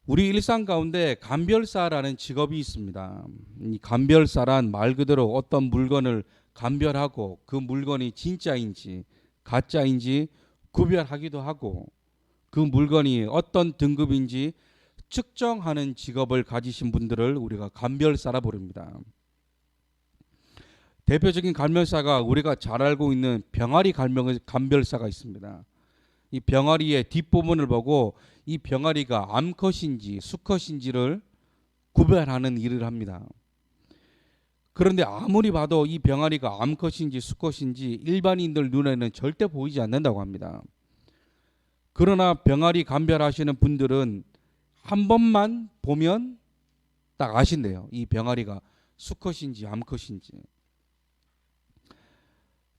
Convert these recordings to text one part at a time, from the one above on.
우리 일상 가운데 감별사라는 직업이 있습니다. 이 감별사란 말 그대로 어떤 물건을 감별하고 그 물건이 진짜인지 가짜인지 구별하기도 하고 그 물건이 어떤 등급인지 측정하는 직업을 가지신 분들을 우리가 감별사라 부릅니다. 대표적인 감별사가 우리가 잘 알고 있는 병아리 감별사가 있습니다. 이 병아리의 뒷부분을 보고 이 병아리가 암컷인지 수컷인지를 구별하는 일을 합니다. 그런데 아무리 봐도 이 병아리가 암컷인지 수컷인지 일반인들 눈에는 절대 보이지 않는다고 합니다. 그러나 병아리 감별하시는 분들은 한 번만 보면 딱 아신대요. 이 병아리가 수컷인지 암컷인지.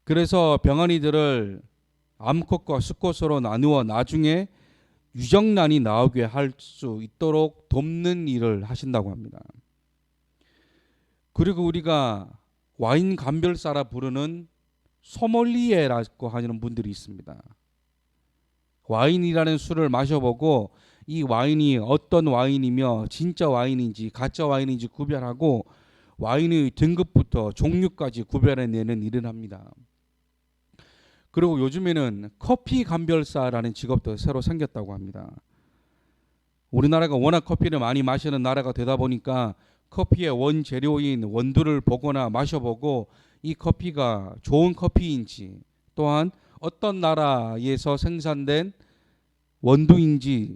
그래서 병아리들을 암컷과 수컷으로 나누어 나중에 유정란이 나오게 할 수 있도록 돕는 일을 하신다고 합니다. 그리고 우리가 와인 감별사라 부르는 소믈리에라고 하는 분들이 있습니다. 와인이라는 술을 마셔보고 이 와인이 어떤 와인이며 진짜 와인인지 가짜 와인인지 구별하고 와인의 등급부터 종류까지 구별해내는 일을 합니다. 그리고 요즘에는 커피 감별사라는 직업도 새로 생겼다고 합니다. 우리나라가 워낙 커피를 많이 마시는 나라가 되다 보니까 커피의 원재료인 원두를 보거나 마셔보고 이 커피가 좋은 커피인지 또한 어떤 나라에서 생산된 원두인지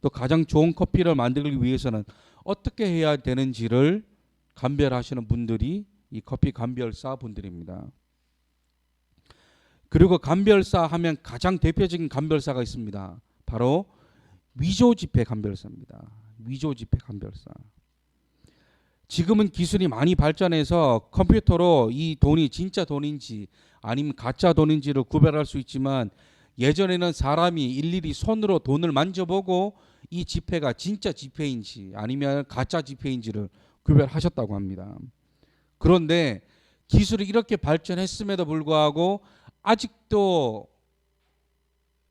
또 가장 좋은 커피를 만들기 위해서는 어떻게 해야 되는지를 감별하시는 분들이 이 커피 감별사 분들입니다. 그리고 감별사 하면 가장 대표적인 감별사가 있습니다. 바로 위조지폐 감별사입니다. 위조지폐 감별사. 지금은 기술이 많이 발전해서 컴퓨터로 이 돈이 진짜 돈인지 아니면 가짜 돈인지를 구별할 수 있지만 예전에는 사람이 일일이 손으로 돈을 만져보고 이 지폐가 진짜 지폐인지 아니면 가짜 지폐인지를 구별하셨다고 합니다. 그런데 기술이 이렇게 발전했음에도 불구하고 아직도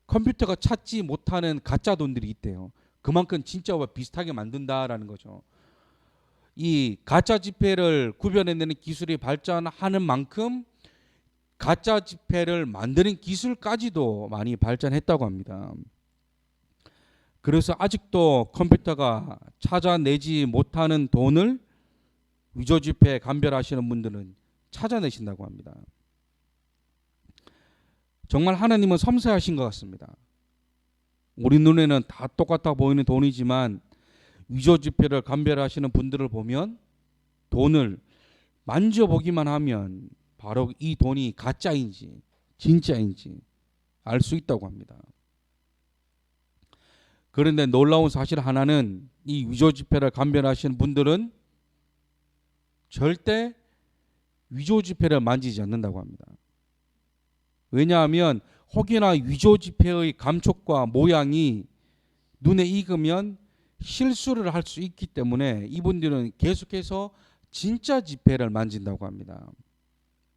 컴퓨터가 찾지 못하는 가짜 돈들이 있대요. 그만큼 진짜와 비슷하게 만든다라는 거죠. 이 가짜 지폐를 구별해내는 기술이 발전하는 만큼 가짜 지폐를 만드는 기술까지도 많이 발전했다고 합니다. 그래서 아직도 컴퓨터가 찾아내지 못하는 돈을 위조지폐 감별하시는 분들은 찾아내신다고 합니다. 정말 하나님은 섬세하신 것 같습니다. 우리 눈에는 다 똑같아 보이는 돈이지만 위조지폐를 감별하시는 분들을 보면 돈을 만져보기만 하면 바로 이 돈이 가짜인지 진짜인지 알 수 있다고 합니다. 그런데 놀라운 사실 하나는 이 위조지폐를 감별하시는 분들은 절대 위조지폐를 만지지 않는다고 합니다. 왜냐하면 혹여나 위조지폐의 감촉과 모양이 눈에 익으면 실수를 할 수 있기 때문에 이분들은 계속해서 진짜 지폐를 만진다고 합니다.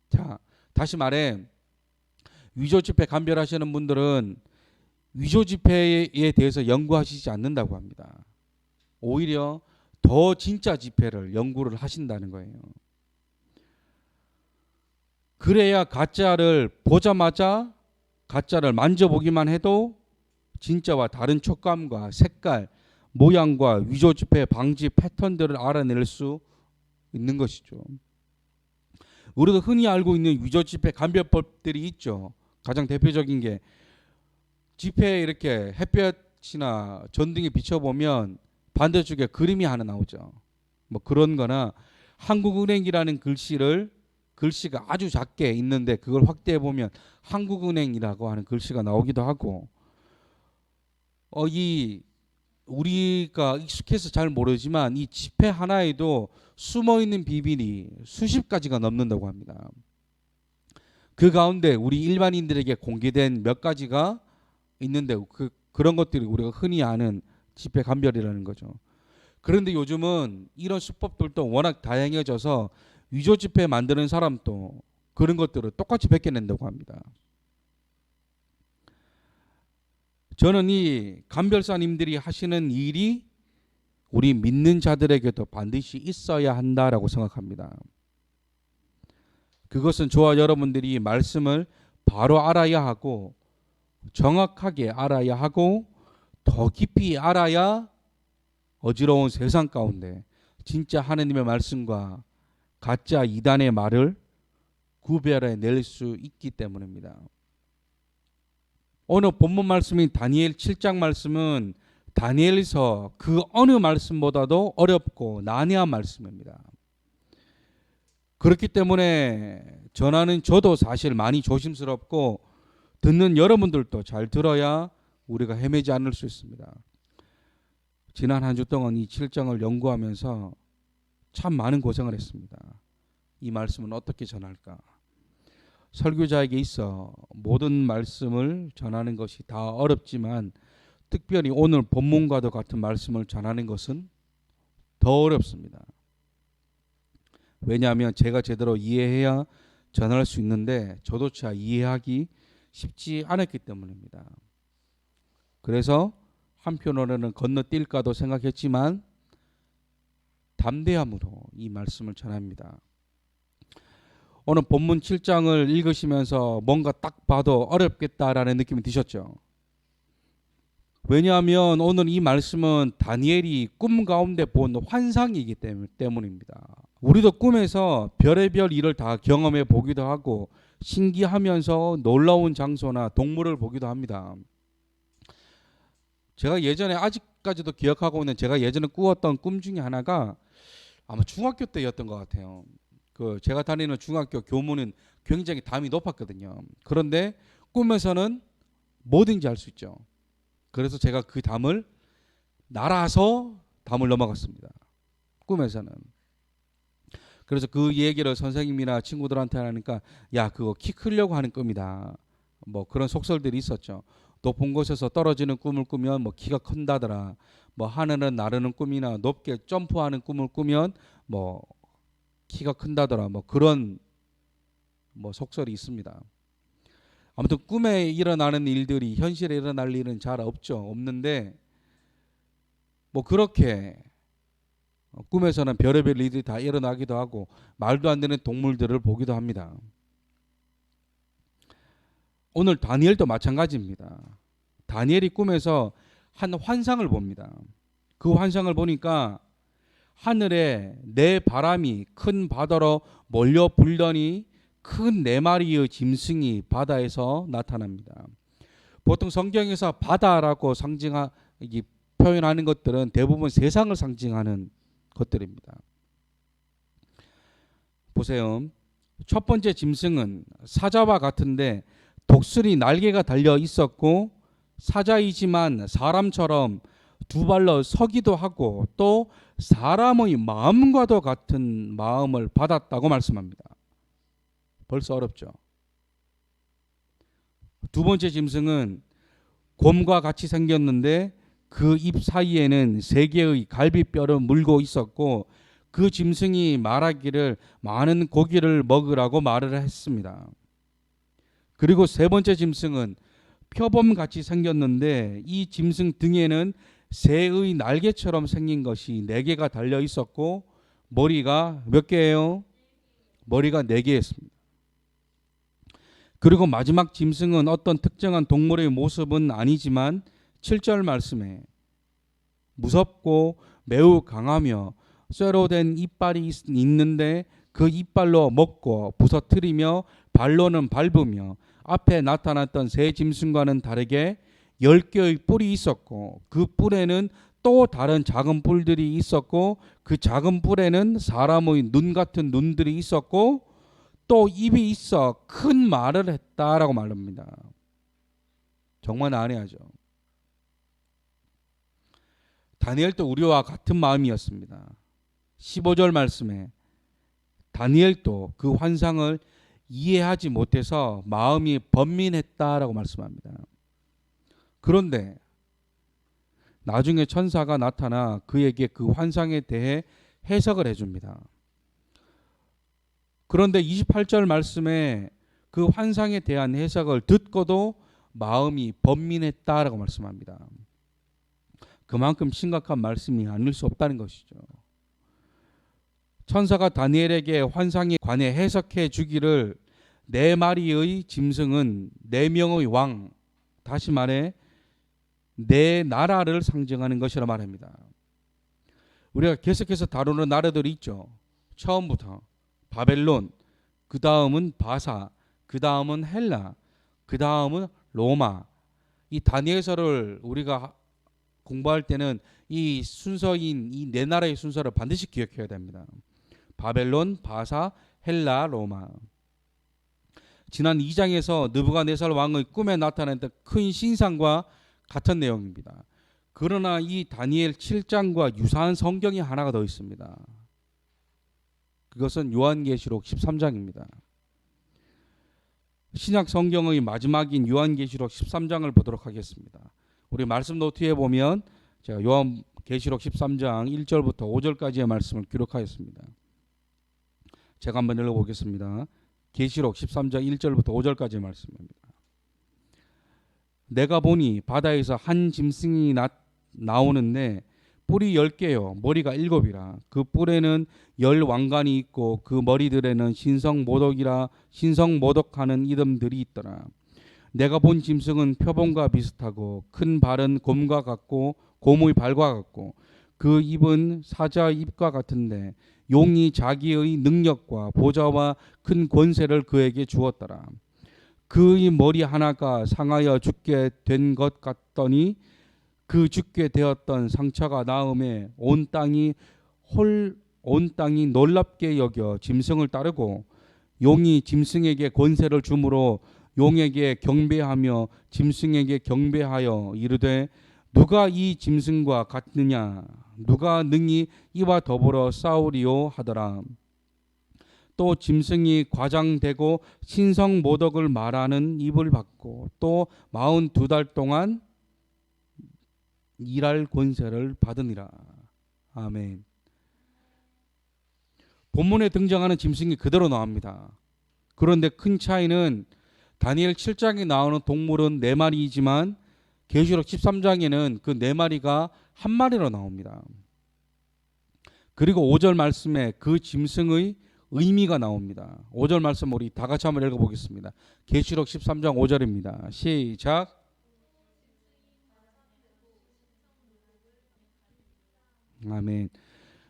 자, 다시 말해 위조지폐 감별하시는 분들은 위조지폐에 대해서 연구하시지 않는다고 합니다. 오히려 더 진짜 지폐를 연구를 하신다는 거예요. 그래야 가짜를 보자마자 가짜를 만져보기만 해도 진짜와 다른 촉감과 색깔, 모양과 위조지폐 방지 패턴들을 알아낼 수 있는 것이죠. 우리도 흔히 알고 있는 위조지폐 감별법들이 있죠. 가장 대표적인 게 지폐에 이렇게 햇볕이나 전등에 비춰보면 반대쪽에 그림이 하나 나오죠. 뭐 그런 거나 한국은행이라는 글씨가 아주 작게 있는데 그걸 확대해 보면 한국은행이라고 하는 글씨가 나오기도 하고 이 우리가 익숙해서 잘 모르지만 이 지폐 하나에도 숨어 있는 비밀이 수십 가지가 넘는다고 합니다. 그 가운데 우리 일반인들에게 공개된 몇 가지가 있는데 그런 것들이 우리가 흔히 아는 지폐 감별이라는 거죠. 그런데 요즘은 이런 수법들도 워낙 다양해져서 위조 지폐 만드는 사람도 그런 것들을 똑같이 베껴낸다고 합니다. 저는 이 감별사님들이 하시는 일이 우리 믿는 자들에게도 반드시 있어야 한다라고 생각합니다. 그것은 저와 여러분들이 말씀을 바로 알아야 하고 정확하게 알아야 하고 더 깊이 알아야 어지러운 세상 가운데 진짜 하나님의 말씀과 가짜 이단의 말을 구별해낼 수 있기 때문입니다. 오늘 본문 말씀인 다니엘 7장 말씀은 다니엘서 그 어느 말씀보다도 어렵고 난해한 말씀입니다. 그렇기 때문에 전하는 저도 사실 많이 조심스럽고 듣는 여러분들도 잘 들어야 우리가 헤매지 않을 수 있습니다. 지난 한 주 동안 이 7장을 연구하면서 참 많은 고생을 했습니다. 이 말씀은 어떻게 전할까? 설교자에게 있어 모든 말씀을 전하는 것이 다 어렵지만 특별히 오늘 본문과도 같은 말씀을 전하는 것은 더 어렵습니다. 왜냐하면 제가 제대로 이해해야 전할 수 있는데 저도차 이해하기 쉽지 않았기 때문입니다. 그래서 한편으로는 건너뛸까도 생각했지만 담대함으로 이 말씀을 전합니다. 오늘 본문 7장을 읽으시면서 뭔가 딱 봐도 어렵겠다라는 느낌이 드셨죠? 왜냐하면 오늘 이 말씀은 다니엘이 꿈 가운데 본 환상이기 때문입니다. 우리도 꿈에서 별의별 일을 다 경험해 보기도 하고 신기하면서 놀라운 장소나 동물을 보기도 합니다. 제가 예전에 아직까지도 기억하고 있는 제가 예전에 꾸었던 꿈 중에 하나가 아마 중학교 때였던 것 같아요. 제가 다니는 중학교 교무는 굉장히 담이 높았거든요. 그런데 꿈에서는 뭐든지 할 수 있죠. 그래서 제가 그 담을 날아서 담을 넘어갔습니다. 꿈에서는. 그래서 그 얘기를 선생님이나 친구들한테 하니까 야 그거 키 크려고 하는 꿈이다. 뭐 그런 속설들이 있었죠. 높은 곳에서 떨어지는 꿈을 꾸면 뭐 키가 큰다더라. 뭐 하늘을 나르는 꿈이나 높게 점프하는 꿈을 꾸면 뭐 키가 큰다더라. 뭐 그런 뭐 속설이 있습니다. 아무튼 꿈에 일어나는 일들이 현실에 일어날 일은 잘 없는데 뭐 그렇게 꿈에서는 별의별 일들이 다 일어나기도 하고 말도 안 되는 동물들을 보기도 합니다. 오늘 다니엘도 마찬가지입니다. 다니엘이 꿈에서 한 환상을 봅니다. 그 환상을 보니까 하늘에 네 바람이 큰 바다로 몰려 불더니 큰 네 마리의 짐승이 바다에서 나타납니다. 보통 성경에서 바다라고 표현하는 것들은 대부분 세상을 상징하는 것들입니다. 보세요. 첫 번째 짐승은 사자와 같은데 독수리 날개가 달려 있었고 사자이지만 사람처럼 두 발로 서기도 하고 또 사람의 마음과도 같은 마음을 받았다고 말씀합니다. 벌써 어렵죠. 두 번째 짐승은 곰과 같이 생겼는데 그 입 사이에는 세 개의 갈비뼈를 물고 있었고 그 짐승이 말하기를 많은 고기를 먹으라고 말을 했습니다. 그리고 세 번째 짐승은 표범같이 생겼는데 이 짐승 등에는 새의 날개처럼 생긴 것이 4개가 달려 있었고 머리가 몇 개예요? 머리가 4개였습니다. 그리고 마지막 짐승은 어떤 특정한 동물의 모습은 아니지만 7절 말씀에 무섭고 매우 강하며 쇠로 된 이빨이 있는데 그 이빨로 먹고 부서뜨리며 발로는 밟으며 앞에 나타났던 새 짐승과는 다르게 10개의 뿔이 있었고 그 뿔에는 또 다른 작은 뿔들이 있었고 그 작은 뿔에는 사람의 눈 같은 눈들이 있었고 또 입이 있어 큰 말을 했다라고 말합니다. 정말 난해하죠. 다니엘도 우리와 같은 마음이었습니다. 15절 말씀에 다니엘도 그 환상을 이해하지 못해서 마음이 번민했다라고 말씀합니다. 그런데 나중에 천사가 나타나 그에게 그 환상에 대해 해석을 해줍니다. 그런데 28절 말씀에 그 환상에 대한 해석을 듣고도 마음이 번민했다라고 말씀합니다. 그만큼 심각한 말씀이 아닐 수 없다는 것이죠. 천사가 다니엘에게 환상에 관해 해석해 주기를 네 마리의 짐승은 네 명의 왕, 다시 말해 네 나라를 상징하는 것이라 말합니다. 우리가 계속해서 다루는 나라들이 있죠. 처음부터 바벨론, 그 다음은 바사, 그 다음은 헬라, 그 다음은 로마. 이 다니엘서를 우리가 공부할 때는 이 순서인 이 네 나라의 순서를 반드시 기억해야 됩니다. 바벨론, 바사, 헬라, 로마. 지난 2장에서 느부갓네살 왕의 꿈에 나타났던 큰 신상과 같은 내용입니다. 그러나 이 다니엘 7장과 유사한 성경이 하나가 더 있습니다. 그것은 요한계시록 13장입니다. 신약 성경의 마지막인 요한계시록 13장을 보도록 하겠습니다. 우리 말씀 노트에 보면 제가 요한계시록 13장 1절부터 5절까지의 말씀을 기록하였습니다. 제가 한번 읽어보겠습니다. 계시록 13장 1절부터 5절까지의 말씀입니다. 내가 보니 바다에서 한 짐승이 나오는데 뿔이 10개요 머리가 7이라. 그 뿔에는 10왕관이 있고 그 머리들에는 신성모독하는 이름들이 있더라. 내가 본 짐승은 표범과 비슷하고 큰 발은 곰과 같고 곰의 발과 같고 그 입은 사자의 입과 같은데 용이 자기의 능력과 보좌와 큰 권세를 그에게 주었더라. 그의 머리 하나가 상하여 죽게 된 것 같더니 그 죽게 되었던 상처가 나음에 온 땅이 놀랍게 여겨 짐승을 따르고 용이 짐승에게 권세를 주므로 용에게 경배하며 짐승에게 경배하여 이르되 누가 이 짐승과 같느냐 누가 능히 이와 더불어 싸우리요 하더라. 또 짐승이 과장되고 신성모독을 말하는 입을 받고 또 42달 동안 일할 권세를 받으니라. 아멘. 본문에 등장하는 짐승이 그대로 나옵니다. 그런데 큰 차이는 다니엘 7장에 나오는 동물은 4마리이지만 계시록 13장에는 그 4마리가 한 마리로 나옵니다. 그리고 5절 말씀에 그 짐승의 의미가 나옵니다. 5절 말씀 우리 다 같이 한번 읽어보겠습니다. 계시록 13장 5절입니다. 시작. 아멘.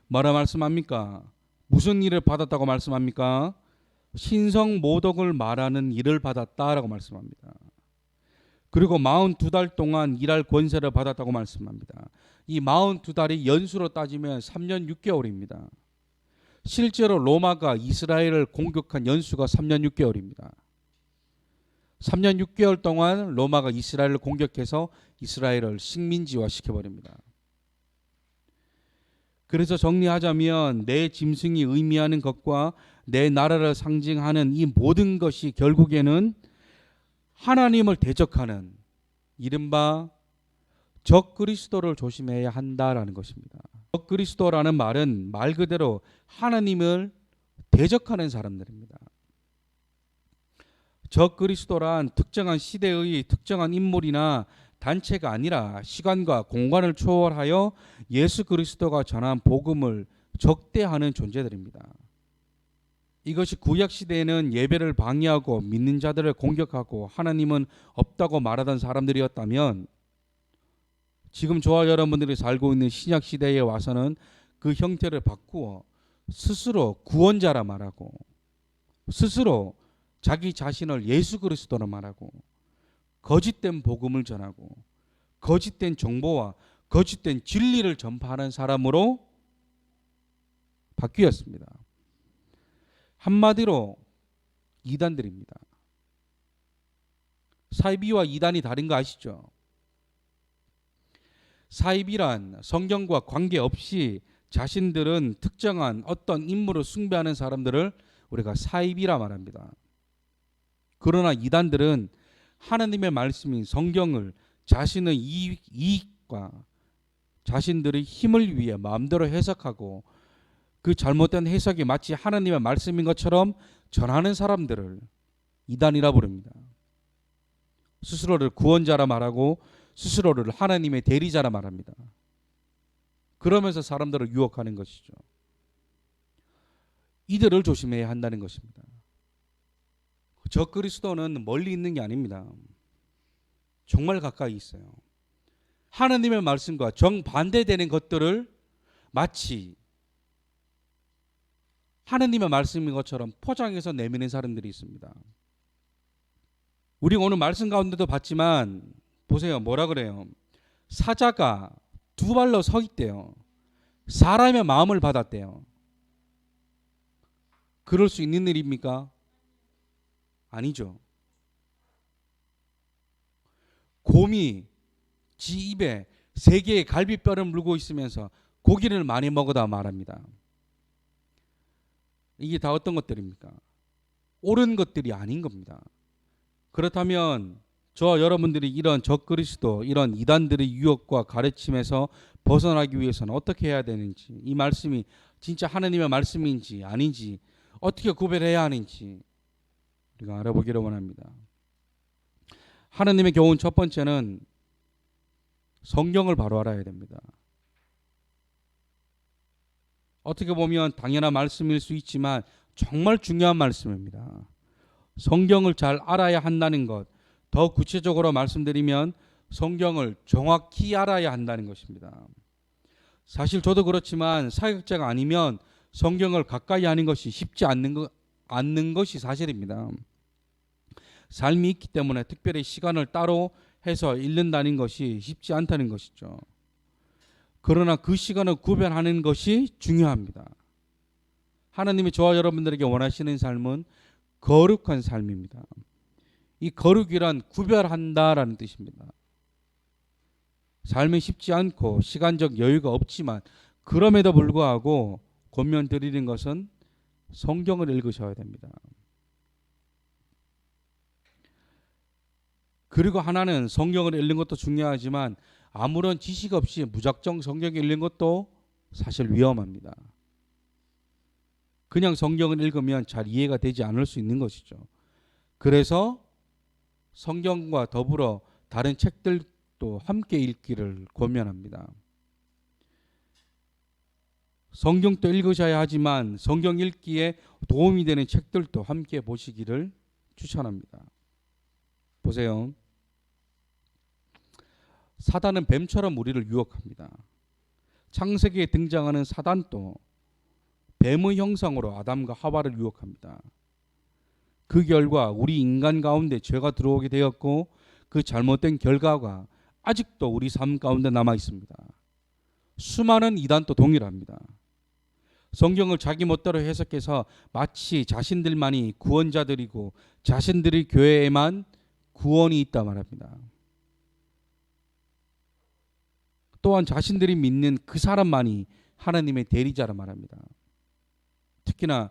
뭐라 말씀합니까? 무슨 일을 받았다고 말씀합니까? 신성모독을 말하는 일을 받았다라고 말씀합니다. 그리고 42달 동안 일할 권세를 받았다고 말씀합니다. 이 42달이 연수로 따지면 3년 6개월입니다. 실제로 로마가 이스라엘을 공격한 연수가 3년 6개월입니다. 3년 6개월 동안 로마가 이스라엘을 공격해서 이스라엘을 식민지화 시켜버립니다. 그래서 정리하자면 내 짐승이 의미하는 것과 내 나라를 상징하는 이 모든 것이 결국에는 하나님을 대적하는 이른바 적그리스도를 조심해야 한다라는 것입니다. 적그리스도라는 말은 말 그대로 하나님을 대적하는 사람들입니다. 적그리스도란 특정한 시대의 특정한 인물이나 단체가 아니라 시간과 공간을 초월하여 예수 그리스도가 전한 복음을 적대하는 존재들입니다. 이것이 구약 시대에는 예배를 방해하고 믿는 자들을 공격하고 하나님은 없다고 말하던 사람들이었다면 지금 저와 여러분들이 살고 있는 신약 시대에 와서는 그 형태를 바꾸어 스스로 구원자라 말하고 스스로 자기 자신을 예수 그리스도라 말하고 거짓된 복음을 전하고 거짓된 정보와 거짓된 진리를 전파하는 사람으로 바뀌었습니다. 한마디로 이단들입니다. 사이비와 이단이 다른 거 아시죠? 사이비란 성경과 관계없이 자신들은 특정한 어떤 인물을 숭배하는 사람들을 우리가 사이비라 말합니다. 그러나 이단들은 하나님의 말씀인 성경을 자신의 이익과 자신들의 힘을 위해 마음대로 해석하고 그 잘못된 해석이 마치 하나님의 말씀인 것처럼 전하는 사람들을 이단이라 부릅니다. 스스로를 구원자라 말하고 스스로를 하나님의 대리자라 말합니다. 그러면서 사람들을 유혹하는 것이죠. 이들을 조심해야 한다는 것입니다. 적그리스도는 멀리 있는 게 아닙니다. 정말 가까이 있어요. 하나님의 말씀과 정반대되는 것들을 마치 하나님의 말씀인 것처럼 포장해서 내미는 사람들이 있습니다. 우리가 오늘 말씀 가운데도 봤지만 보세요. 뭐라 그래요? 사자가 두 발로 서 있대요. 사람의 마음을 받았대요. 그럴 수 있는 일입니까? 아니죠. 곰이 지 입에 3개의 갈비뼈를 물고 있으면서 고기를 많이 먹어다 말합니다. 이게 다 어떤 것들입니까? 옳은 것들이 아닌 겁니다. 그렇다면 저와 여러분들이 이런 적그리스도, 이런 이단들의 유혹과 가르침에서 벗어나기 위해서는 어떻게 해야 되는지, 이 말씀이 진짜 하나님의 말씀인지 아닌지 어떻게 구별해야 하는지 우리가 알아보기를 원합니다. 하나님의 교훈 첫 번째는 성경을 바로 알아야 됩니다. 어떻게 보면 당연한 말씀일 수 있지만 정말 중요한 말씀입니다. 성경을 잘 알아야 한다는 것, 더 구체적으로 말씀드리면 성경을 정확히 알아야 한다는 것입니다. 사실 저도 그렇지만 사역자가 아니면 성경을 가까이 하는 것이 쉽지 않는 것이 사실입니다. 삶이 있기 때문에 특별히 시간을 따로 해서 읽는다는 것이 쉽지 않다는 것이죠. 그러나 그 시간을 구별하는 것이 중요합니다. 하나님이 저와 여러분들에게 원하시는 삶은 거룩한 삶입니다. 이 거룩이란 구별한다라는 뜻입니다. 삶이 쉽지 않고 시간적 여유가 없지만 그럼에도 불구하고 권면 드리는 것은 성경을 읽으셔야 됩니다. 그리고 하나는 성경을 읽는 것도 중요하지만 아무런 지식 없이 무작정 성경을 읽는 것도 사실 위험합니다. 그냥 성경을 읽으면 잘 이해가 되지 않을 수 있는 것이죠. 그래서 성경과 더불어 다른 책들도 함께 읽기를 권면합니다. 성경도 읽으셔야 하지만 성경 읽기에 도움이 되는 책들도 함께 보시기를 추천합니다. 보세요. 사단은 뱀처럼 우리를 유혹합니다. 창세기에 등장하는 사단도 뱀의 형상으로 아담과 하와를 유혹합니다. 그 결과 우리 인간 가운데 죄가 들어오게 되었고 그 잘못된 결과가 아직도 우리 삶 가운데 남아 있습니다. 수많은 이단도 동일합니다. 성경을 자기 멋대로 해석해서 마치 자신들만이 구원자들이고 자신들의 교회에만 구원이 있다 말합니다. 또한 자신들이 믿는 그 사람만이 하나님의 대리자라 말합니다. 특히나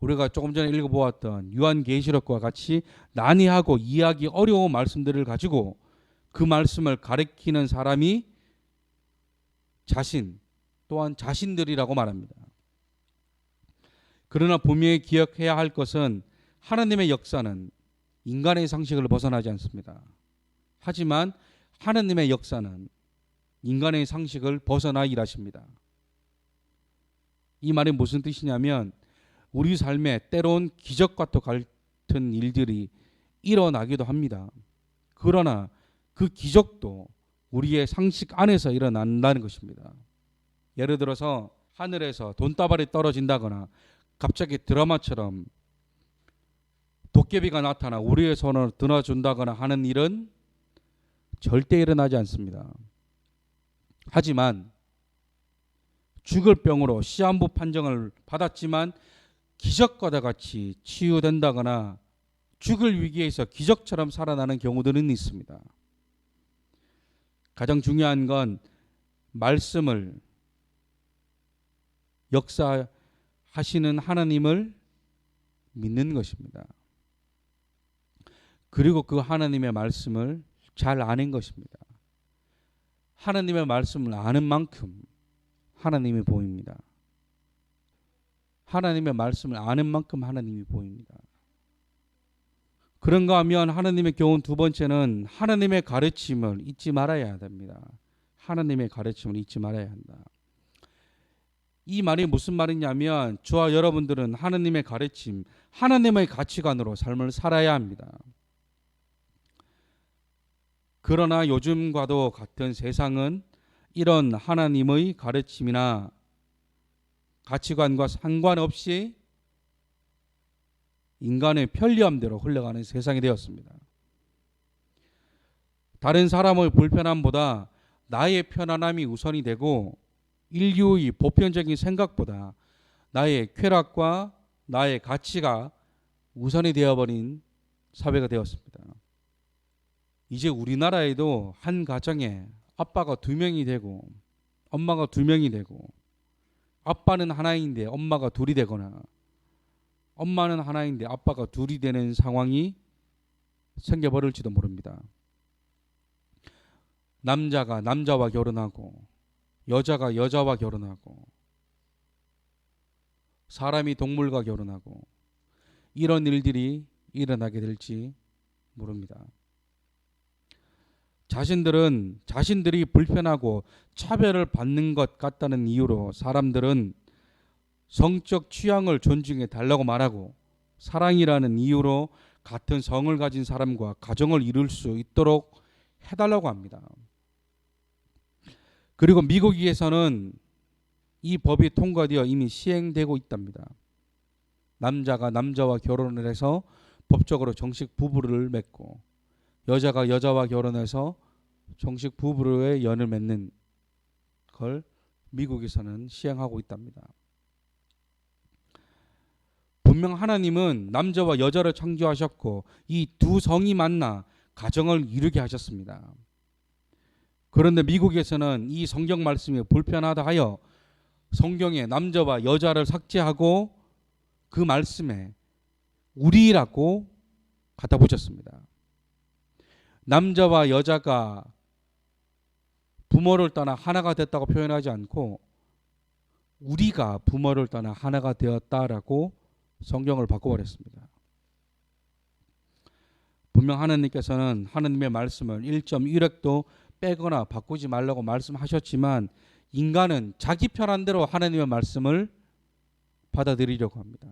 우리가 조금 전에 읽어보았던 요한계시록과 같이 난해하고 이해하기 어려운 말씀들을 가지고 그 말씀을 가리키는 사람이 자신 또한 자신들이라고 말합니다. 그러나 분명히 기억해야 할 것은 하나님의 역사는 인간의 상식을 벗어나지 않습니다. 하지만 하나님의 역사는 인간의 상식을 벗어나 일하십니다. 이 말이 무슨 뜻이냐면 우리 삶에 때론 기적과 또 같은 일들이 일어나기도 합니다. 그러나 그 기적도 우리의 상식 안에서 일어난다는 것입니다. 예를 들어서 하늘에서 돈다발이 떨어진다거나 갑자기 드라마처럼 도깨비가 나타나 우리의 손을 드나준다거나 하는 일은 절대 일어나지 않습니다. 하지만 죽을 병으로 시한부 판정을 받았지만 기적과도 같이 치유된다거나 죽을 위기에서 기적처럼 살아나는 경우들은 있습니다. 가장 중요한 건 말씀을 역사하시는 하나님을 믿는 것입니다. 그리고 그 하나님의 말씀을 잘 아는 것입니다. 하나님의 말씀을 아는 만큼 하나님이 보입니다. 하나님의 말씀을 아는 만큼 하나님이 보입니다. 그런가 하면 하나님의 교훈 두 번째는 하나님의 가르침을 잊지 말아야 됩니다. 하나님의 가르침을 잊지 말아야 한다. 이 말이 무슨 말이냐면 저와 여러분들은 하나님의 가르침, 하나님의 가치관으로 삶을 살아야 합니다. 그러나 요즘과도 같은 세상은 이런 하나님의 가르침이나 가치관과 상관없이 인간의 편리함대로 흘러가는 세상이 되었습니다. 다른 사람의 불편함보다 나의 편안함이 우선이 되고 인류의 보편적인 생각보다 나의 쾌락과 나의 가치가 우선이 되어버린 사회가 되었습니다. 이제 우리나라에도 한 가정에 아빠가 2명이 되고 엄마가 2명이 되고 아빠는 하나인데 엄마가 둘이 되거나 엄마는 하나인데 아빠가 둘이 되는 상황이 생겨버릴지도 모릅니다. 남자가 남자와 결혼하고 여자가 여자와 결혼하고 사람이 동물과 결혼하고 이런 일들이 일어나게 될지 모릅니다. 자신들은 자신들이 불편하고 차별을 받는 것 같다는 이유로 사람들은 성적 취향을 존중해 달라고 말하고 사랑이라는 이유로 같은 성을 가진 사람과 가정을 이룰 수 있도록 해달라고 합니다. 그리고 미국에서는 이 법이 통과되어 이미 시행되고 있답니다. 남자가 남자와 결혼을 해서 법적으로 정식 부부를 맺고 여자가 여자와 결혼해서 정식 부부의 연을 맺는 걸 미국에서는 시행하고 있답니다. 분명 하나님은 남자와 여자를 창조하셨고 이 두 성이 만나 가정을 이루게 하셨습니다. 그런데 미국에서는 이 성경 말씀이 불편하다 하여 성경에 남자와 여자를 삭제하고 그 말씀에 우리라고 갖다 붙였습니다. 남자와 여자가 부모를 떠나 하나가 됐다고 표현하지 않고 우리가 부모를 떠나 하나가 되었다라고 성경을 바꿔버렸습니다. 분명 하나님께서는 하나님의 말씀을 1.1획도 빼거나 바꾸지 말라고 말씀하셨지만 인간은 자기 편한 대로 하나님의 말씀을 받아들이려고 합니다.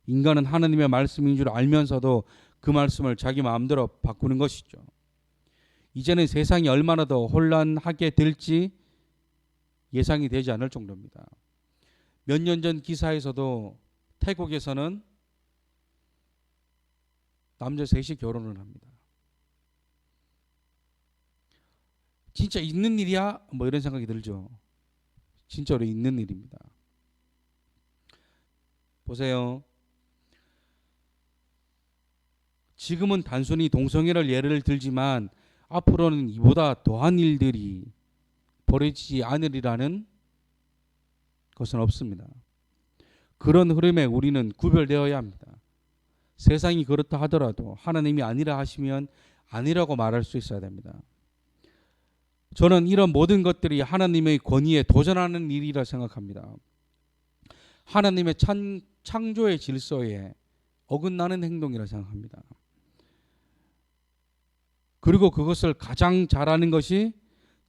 인간은 하나님의 말씀인 줄 알면서도 그 말씀을 자기 마음대로 바꾸는 것이죠. 이제는 세상이 얼마나 더 혼란하게 될지 예상이 되지 않을 정도입니다. 몇 년 전 기사에서도 태국에서는 남자 셋이 결혼을 합니다. 진짜 있는 일이야? 뭐 이런 생각이 들죠. 진짜로 있는 일입니다. 보세요. 지금은 단순히 동성애를 예를 들지만 앞으로는 이보다 더한 일들이 벌어지지 않으리라는 것은 없습니다. 그런 흐름에 우리는 구별되어야 합니다. 세상이 그렇다 하더라도 하나님이 아니라 하시면 아니라고 말할 수 있어야 됩니다. 저는 이런 모든 것들이 하나님의 권위에 도전하는 일이라 생각합니다. 하나님의 창조의 질서에 어긋나는 행동이라 생각합니다. 그리고 그것을 가장 잘하는 것이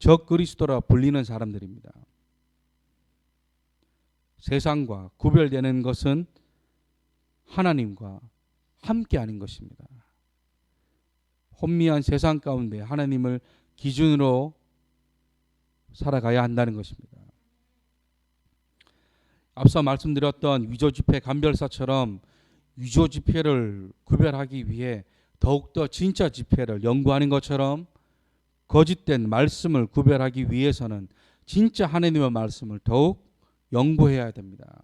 적그리스도라 불리는 사람들입니다. 세상과 구별되는 것은 하나님과 함께하는 것입니다. 혼미한 세상 가운데 하나님을 기준으로 살아가야 한다는 것입니다. 앞서 말씀드렸던 위조지폐 감별사처럼 위조지폐를 구별하기 위해 더욱더 진짜 지폐를 연구하는 것처럼 거짓된 말씀을 구별하기 위해서는 진짜 하나님의 말씀을 더욱 연구해야 됩니다.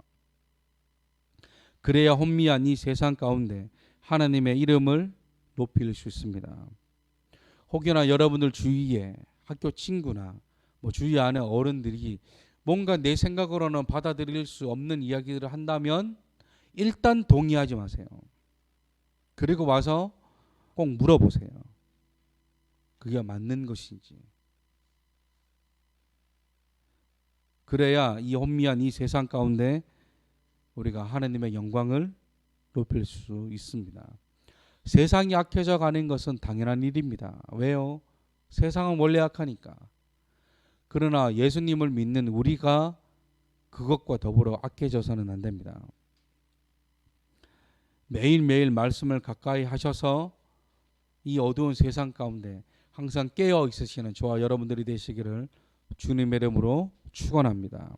그래야 혼미한 이 세상 가운데 하나님의 이름을 높일 수 있습니다. 혹여나 여러분들 주위에 학교 친구나 주위 안에 어른들이 뭔가 내 생각으로는 받아들일 수 없는 이야기들을 한다면 일단 동의하지 마세요. 그리고 와서 꼭 물어보세요. 그게 맞는 것인지. 그래야 이 혼미한 이 세상 가운데 우리가 하나님의 영광을 높일 수 있습니다. 세상이 악해져 가는 것은 당연한 일입니다. 왜요? 세상은 원래 악하니까. 그러나 예수님을 믿는 우리가 그것과 더불어 악해져서는 안 됩니다. 매일매일 말씀을 가까이 하셔서 이 어두운 세상 가운데 항상 깨어 있으시는 저와 여러분들이 되시기를 주님의 이름으로 축원합니다.